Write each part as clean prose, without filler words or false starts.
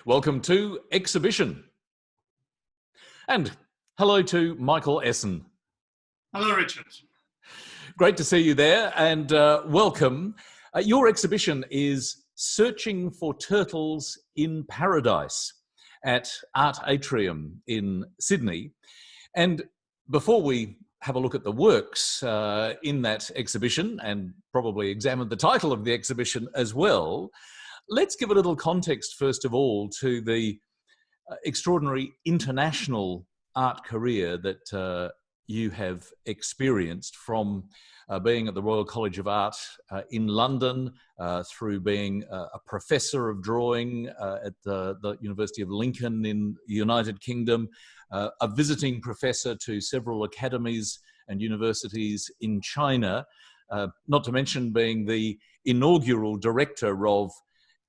Welcome to Exhibition. And hello to Michael Esson. Hello, Richard. Great to see you there, and welcome. Your exhibition is Searching for Turtles in Paradise at Art Atrium in Sydney. And before we have a look at the works in that exhibition and probably examine the title of the exhibition as well, let's give a little context, first of all, to the extraordinary international art career that you have experienced, from being at the Royal College of Art in London, through being a professor of drawing at the University of Lincoln in the United Kingdom, a visiting professor to several academies and universities in China, not to mention being the inaugural director of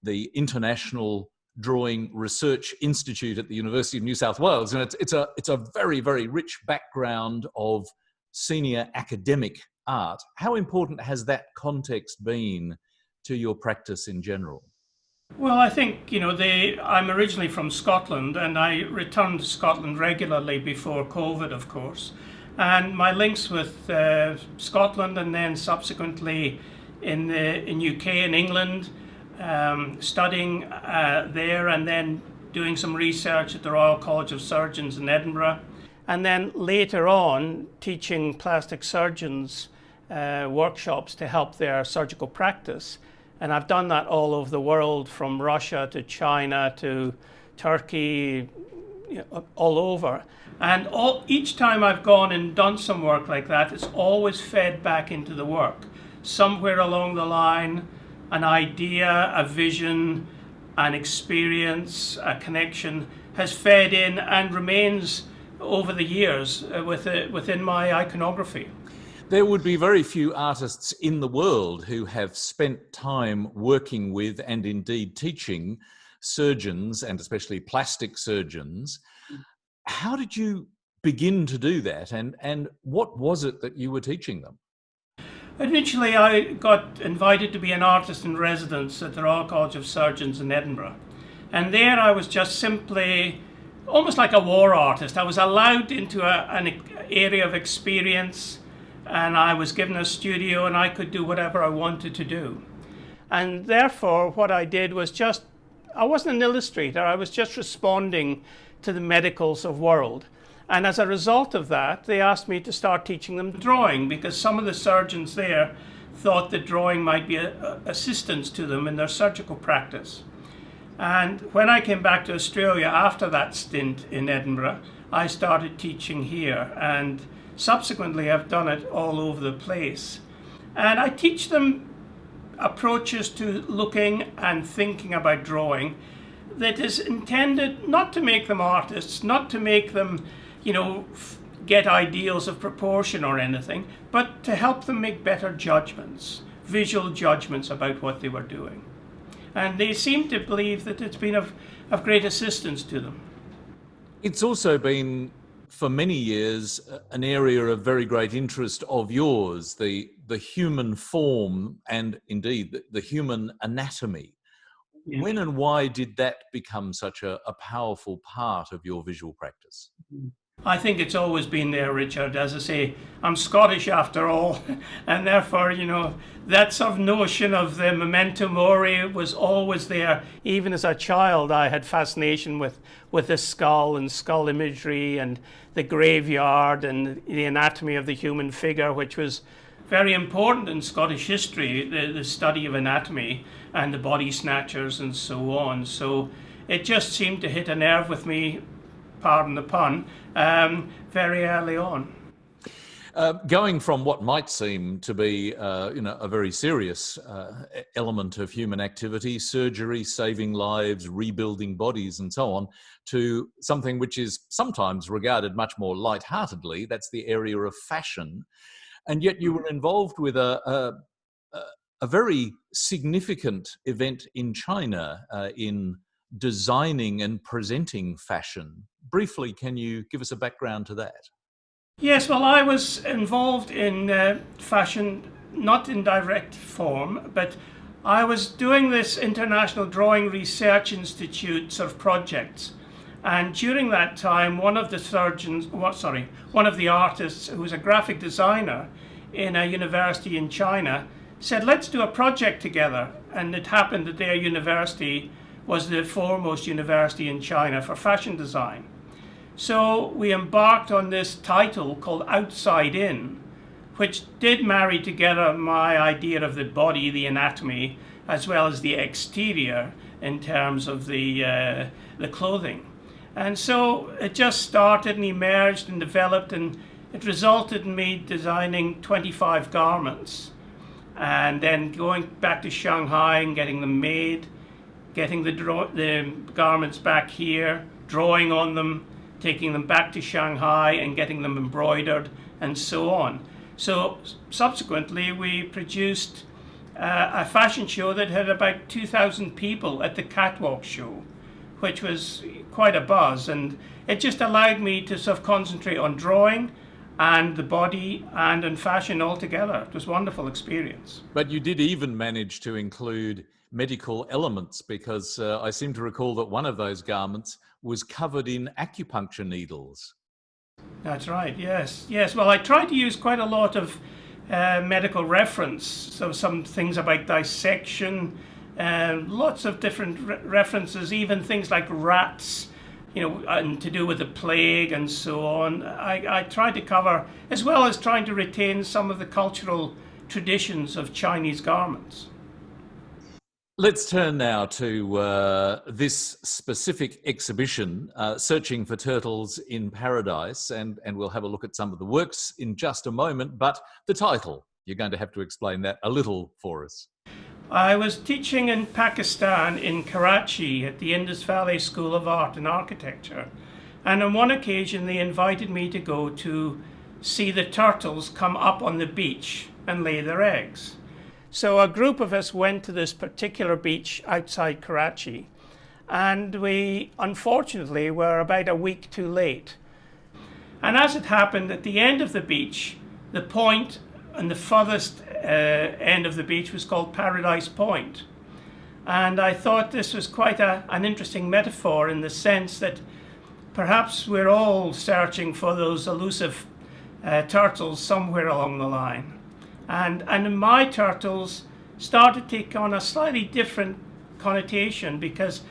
the International Drawing Research Institute at the University of New South Wales. And it's a very, very rich background of senior academic art. How important has that context been to your practice in general? Well, I think, I'm originally from Scotland, and I returned to Scotland regularly before COVID, of course. And my links with Scotland, and then subsequently in UK and England, studying there, and then doing some research at the Royal College of Surgeons in Edinburgh, and then later on teaching plastic surgeons workshops to help their surgical practice. And I've done that all over the world, from Russia to China to Turkey, all over. And each time I've gone and done some work like that, it's always fed back into the work. Somewhere along the line, an idea, a vision, an experience, a connection has fed in and remains over the years within my iconography. There would be very few artists in the world who have spent time working with, and indeed teaching, surgeons, and especially plastic surgeons. How did you begin to do that, and what was it that you were teaching them? Initially, I got invited to be an artist in residence at the Royal College of Surgeons in Edinburgh. And there I was just simply almost like a war artist. I was allowed into an area of experience, and I was given a studio, and I could do whatever I wanted to do. And therefore, what I did was I wasn't an illustrator, I was just responding to the medicals of world. And as a result of that, they asked me to start teaching them drawing, because some of the surgeons there thought that drawing might be assistance to them in their surgical practice. And when I came back to Australia after that stint in Edinburgh, I started teaching here, and subsequently I've done it all over the place. And I teach them approaches to looking and thinking about drawing that is intended not to make them artists, not to make them get ideals of proportion or anything, but to help them make better judgments, visual judgments about what they were doing. And they seem to believe that it's been of great assistance to them. It's also been, for many years, an area of very great interest of yours, the human form, and indeed the human anatomy. Yeah. When and why did that become such a powerful part of your visual practice? I think it's always been there, Richard. As I say, I'm Scottish after all, and therefore, that sort of notion of the memento mori was always there. Even as a child, I had fascination with the skull and skull imagery and the graveyard and the anatomy of the human figure, which was very important in Scottish history, the study of anatomy and the body snatchers and so on. So it just seemed to hit a nerve with me, pardon the pun, very early on. Going from what might seem to be, a very serious element of human activity, surgery, saving lives, rebuilding bodies, and so on, to something which is sometimes regarded much more lightheartedly, that's the area of fashion. And yet you were involved with a very significant event in China in designing and presenting fashion. Briefly, can you give us a background to that? Yes, well, I was involved in fashion, not in direct form, but I was doing this International Drawing Research Institute sort of projects. And during that time, one of the artists who was a graphic designer in a university in China said, let's do a project together. And it happened that their university was the foremost university in China for fashion design. So we embarked on this title called Outside In, which did marry together my idea of the body, the anatomy, as well as the exterior in terms of the clothing. And so it just started and emerged and developed, and it resulted in me designing 25 garments and then going back to Shanghai and getting them made, getting the garments back here, drawing on them, taking them back to Shanghai and getting them embroidered and so on. So subsequently we produced a fashion show that had about 2,000 people at the catwalk show, which was quite a buzz, and it just allowed me to sort of concentrate on drawing and the body and in fashion altogether. It was a wonderful experience. But you did even manage to include medical elements, because I seem to recall that one of those garments was covered in acupuncture needles. That's right, yes. Well, I tried to use quite a lot of medical reference, so some things about dissection, lots of different references, even things like rats, and to do with the plague and so on. I tried to cover, as well as trying to retain some of the cultural traditions of Chinese garments. Let's turn now to this specific exhibition, Searching for Turtles in Paradise, and we'll have a look at some of the works in just a moment, but the title, you're going to have to explain that a little for us. I was teaching in Pakistan, in Karachi, at the Indus Valley School of Art and Architecture, and on one occasion they invited me to go to see the turtles come up on the beach and lay their eggs. So a group of us went to this particular beach outside Karachi, and we unfortunately were about a week too late. And as it happened, at the end of the beach, the point and the furthest end of the beach was called Paradise Point. And I thought this was quite an interesting metaphor, in the sense that perhaps we're all searching for those elusive turtles somewhere along the line. And my turtles started to take on a slightly different connotation, because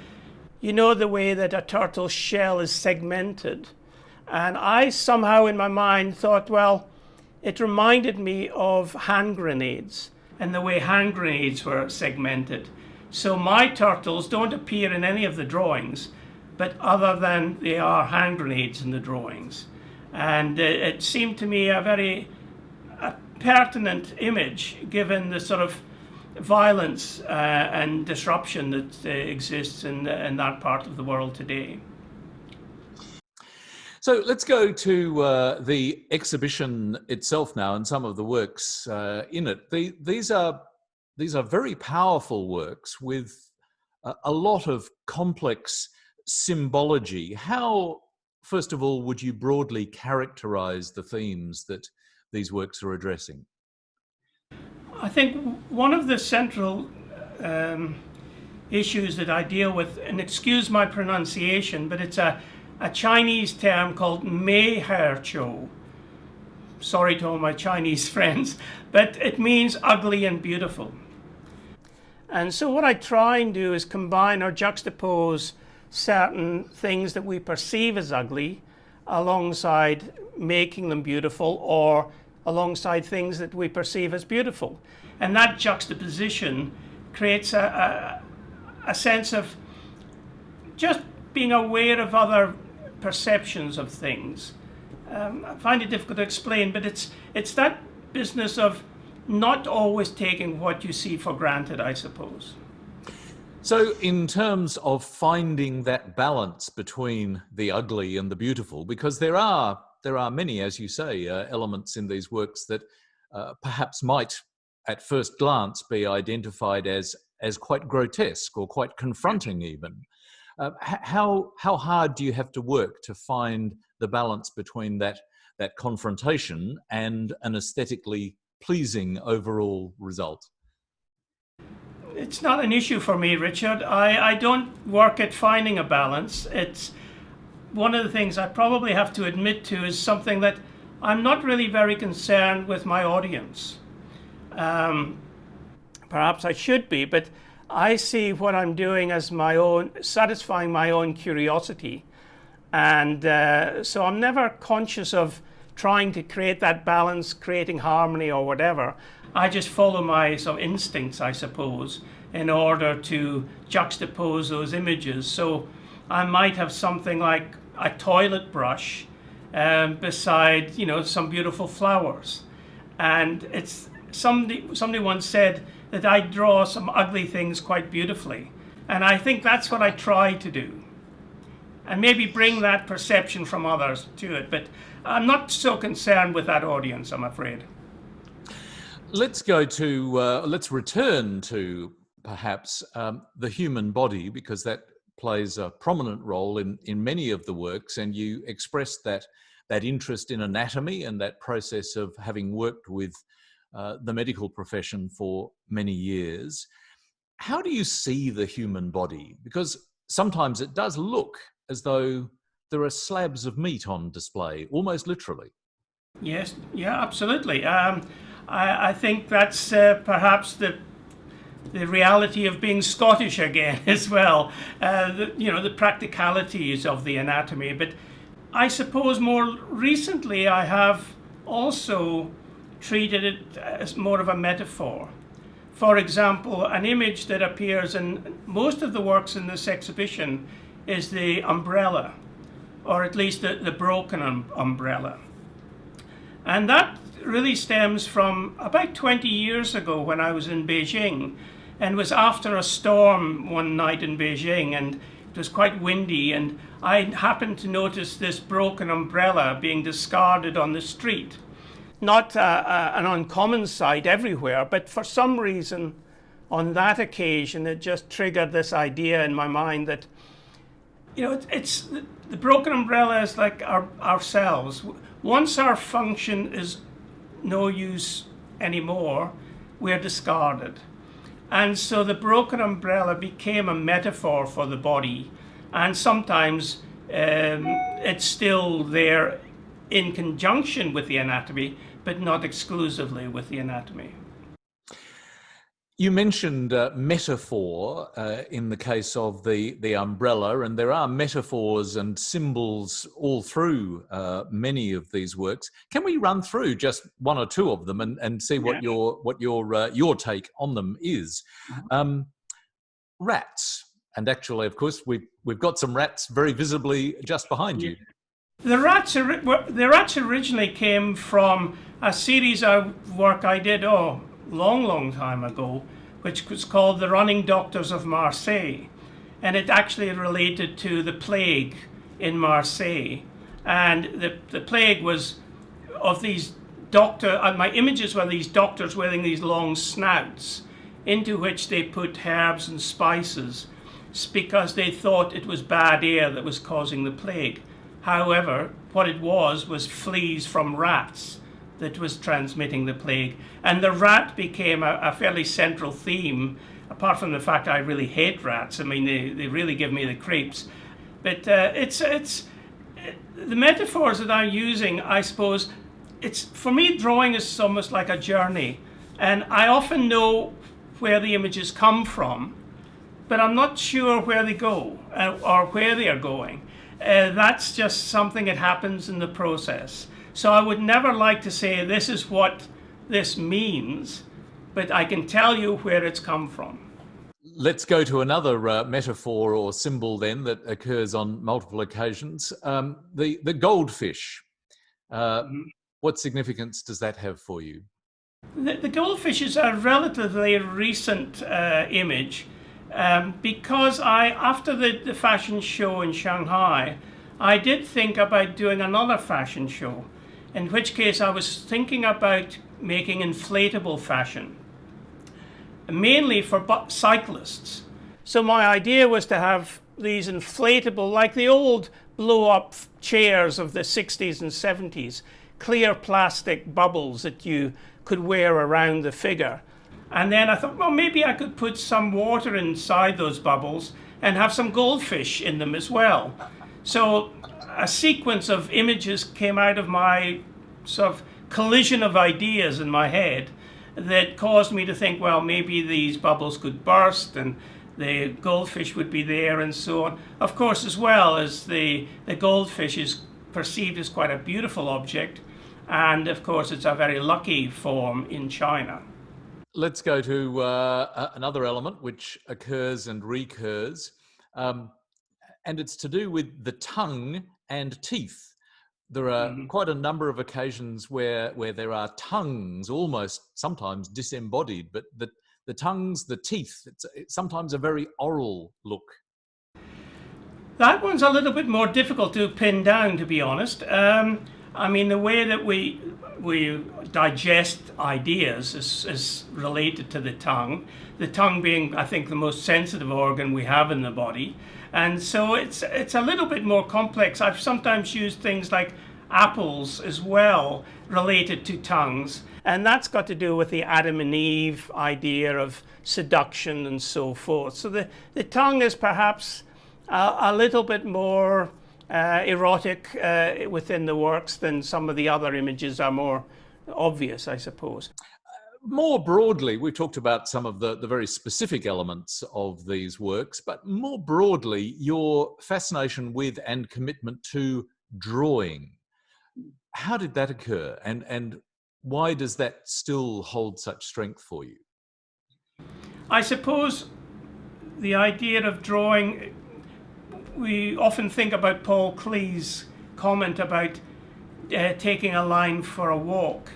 the way that a turtle shell is segmented. And I somehow in my mind thought, well, it reminded me of hand grenades and the way hand grenades were segmented. So my turtles don't appear in any of the drawings, but other than they are hand grenades in the drawings. And it seemed to me a very pertinent image, given the sort of violence and disruption that exists in that part of the world today. So let's go to the exhibition itself now, and some of the works in it. These are very powerful works with a lot of complex symbology. How, first of all, would you broadly characterize the themes that these works are addressing? I think one of the central issues that I deal with, and excuse my pronunciation, but it's a Chinese term called mei her chou. Sorry to all my Chinese friends, but it means ugly and beautiful. And so what I try and do is combine or juxtapose certain things that we perceive as ugly alongside making them beautiful, or alongside things that we perceive as beautiful. And that juxtaposition creates a sense of just being aware of other perceptions of things. I find it difficult to explain, but it's that business of not always taking what you see for granted, I suppose. So in terms of finding that balance between the ugly and the beautiful, because there are many, as you say, elements in these works that perhaps might at first glance be identified as quite grotesque or quite confronting even. How hard do you have to work to find the balance between that confrontation and an aesthetically pleasing overall result? It's not an issue for me, Richard. I don't work at finding a balance. It's one of the things I probably have to admit to is something that I'm not really very concerned with my audience. Perhaps I should be, but I see what I'm doing as my own, satisfying my own curiosity. And so I'm never conscious of trying to create that balance, creating harmony or whatever. I just follow my sort of instincts, I suppose, in order to juxtapose those images. So I might have something like a toilet brush beside, some beautiful flowers. And it's somebody once said that I draw some ugly things quite beautifully. And I think that's what I try to do. And maybe bring that perception from others to it. But I'm not so concerned with that audience, I'm afraid. Let's return to perhaps the human body, because that plays a prominent role in many of the works, and you expressed that interest in anatomy and that process of having worked with the medical profession for many years. How do you see the human body? Because sometimes it does look as though there are slabs of meat on display, almost literally. Yes, yeah, absolutely. I think that's perhaps the reality of being Scottish again as well. The practicalities of the anatomy. But I suppose more recently I have also treated it as more of a metaphor. For example, an image that appears in most of the works in this exhibition is the umbrella, or at least the broken umbrella. And that really stems from about 20 years ago when I was in Beijing, and was after a storm one night in Beijing, and it was quite windy, and I happened to notice this broken umbrella being discarded on the street. Not an uncommon sight everywhere, but for some reason on that occasion it just triggered this idea in my mind that it's the broken umbrella is like ourselves. Once our function is no use anymore, we're discarded. And so the broken umbrella became a metaphor for the body, and sometimes it's still there in conjunction with the anatomy, but not exclusively with the anatomy. You mentioned metaphor in the case of the umbrella, and there are metaphors and symbols all through many of these works. Can we run through just one or two of them and see what your take on them is? Rats, and actually, of course, we've got some rats very visibly just behind you. The rats originally came from a series of work I did long time ago, which was called The Running Doctors of Marseille, and it actually related to the plague in Marseille. And the plague was of these my images were these doctors wearing these long snouts into which they put herbs and spices because they thought it was bad air that was causing the plague. However, what it was fleas from rats that was transmitting the plague. And the rat became a fairly central theme, apart from the fact I really hate rats. I mean, they really give me the creeps. But it's the metaphors that I'm using, I suppose, for me, drawing is almost like a journey. And I often know where the images come from, but I'm not sure where they go or where they are going. That's just something that happens in the process. So I would never like to say this is what this means, but I can tell you where it's come from. Let's go to another metaphor or symbol then that occurs on multiple occasions. The goldfish. What significance does that have for you? The goldfish is a relatively recent image because after the fashion show in Shanghai, I did think about doing another fashion show, in which case I was thinking about making inflatable fashion, mainly for cyclists. So my idea was to have these inflatable, like the old blow-up chairs of the 60s and 70s, clear plastic bubbles that you could wear around the figure. And then I thought, well, maybe I could put some water inside those bubbles and have some goldfish in them as well. So a sequence of images came out of my sort of collision of ideas in my head that caused me to think, well, maybe these bubbles could burst and the goldfish would be there and so on. Of course, as well as the goldfish is perceived as quite a beautiful object, and of course it's a very lucky form in China. Let's go to another element which occurs and recurs, and it's to do with the tongue and teeth. There are quite a number of occasions where there are tongues almost sometimes disembodied, but the tongues, the teeth, it's sometimes a very oral look. That one's a little bit more difficult to pin down, to be honest. I mean, the way that we digest ideas is related to the tongue being, I think, the most sensitive organ we have in the body. And so it's a little bit more complex. I've sometimes used things like apples as well related to tongues. And that's got to do with the Adam and Eve idea of seduction and so forth. So the tongue is perhaps a little bit more erotic within the works than some of the other images are more obvious, I suppose. More broadly, we've talked about some of the very specific elements of these works, but more broadly, your fascination with and commitment to drawing. How did that occur, and why does that still hold such strength for you? I suppose the idea of drawing, we often think about Paul Klee's comment about taking a line for a walk.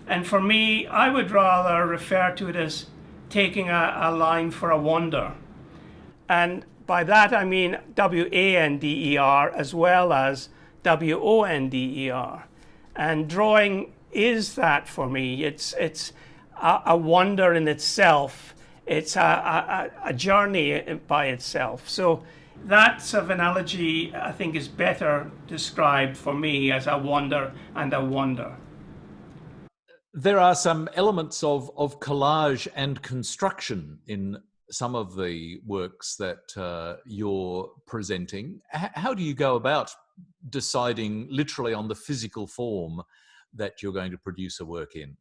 And for me, I would rather refer to it as taking a line for a wander. And by that I mean W-A-N-D-E-R as well as W-O-N-D-E-R. And drawing is that for me. It's a wonder in itself. It's a journey by itself. So that sort of analogy, I think, is better described for me as a wonder and a wonder. There are some elements of collage and construction in some of the works that you're presenting. How do you go about deciding literally on the physical form that you're going to produce a work in?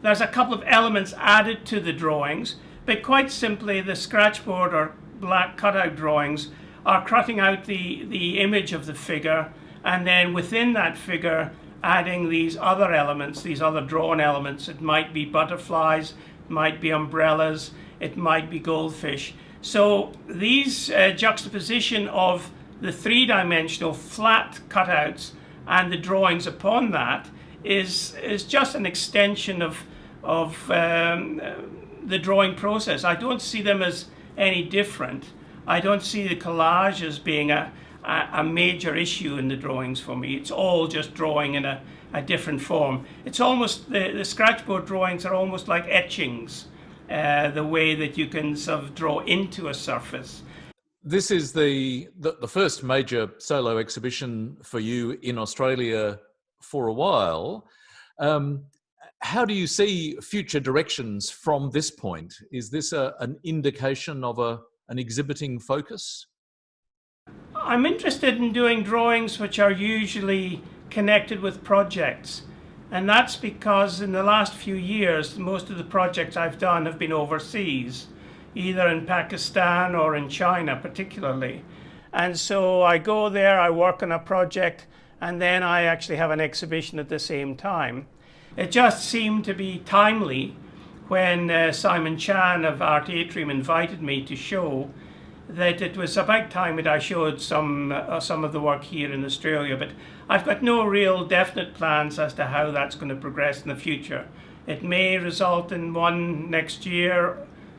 There's a couple of elements added to the drawings, but quite simply the scratchboard or black cutout drawings are cutting out the image of the figure, and then within that figure adding these other elements, these other drawn elements. It might be butterflies, it might be umbrellas, it might be goldfish. So these juxtaposition of the three-dimensional flat cutouts and the drawings upon that is just an extension of the drawing process. I don't see them as any different. I don't see the collage as being a major issue in the drawings for me. It's all just drawing in a different form. It's almost, the scratchboard drawings are almost like etchings, the way that you can sort of draw into a surface. This is the first major solo exhibition for you in Australia for a while. How do you see future directions from this point? Is this an indication of an exhibiting focus? I'm interested in doing drawings which are usually connected with projects. And that's because in the last few years, most of the projects I've done have been overseas, either in Pakistan or in China particularly. And so I go there, I work on a project, and then I actually have an exhibition at the same time. It just seemed to be timely when Simon Chan of Art Atrium invited me to show that it was about time that I showed some of the work here in Australia, but I've got no real definite plans as to how that's going to progress in the future. It may result in one next year,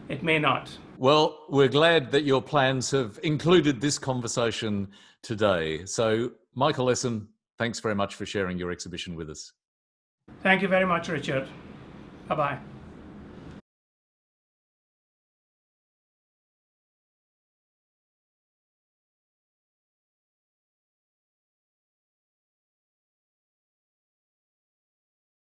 it may not. Well, we're glad that your plans have included this conversation today. So, Michael Esson, thanks very much for sharing your exhibition with us. Thank you very much, Richard. Bye-bye.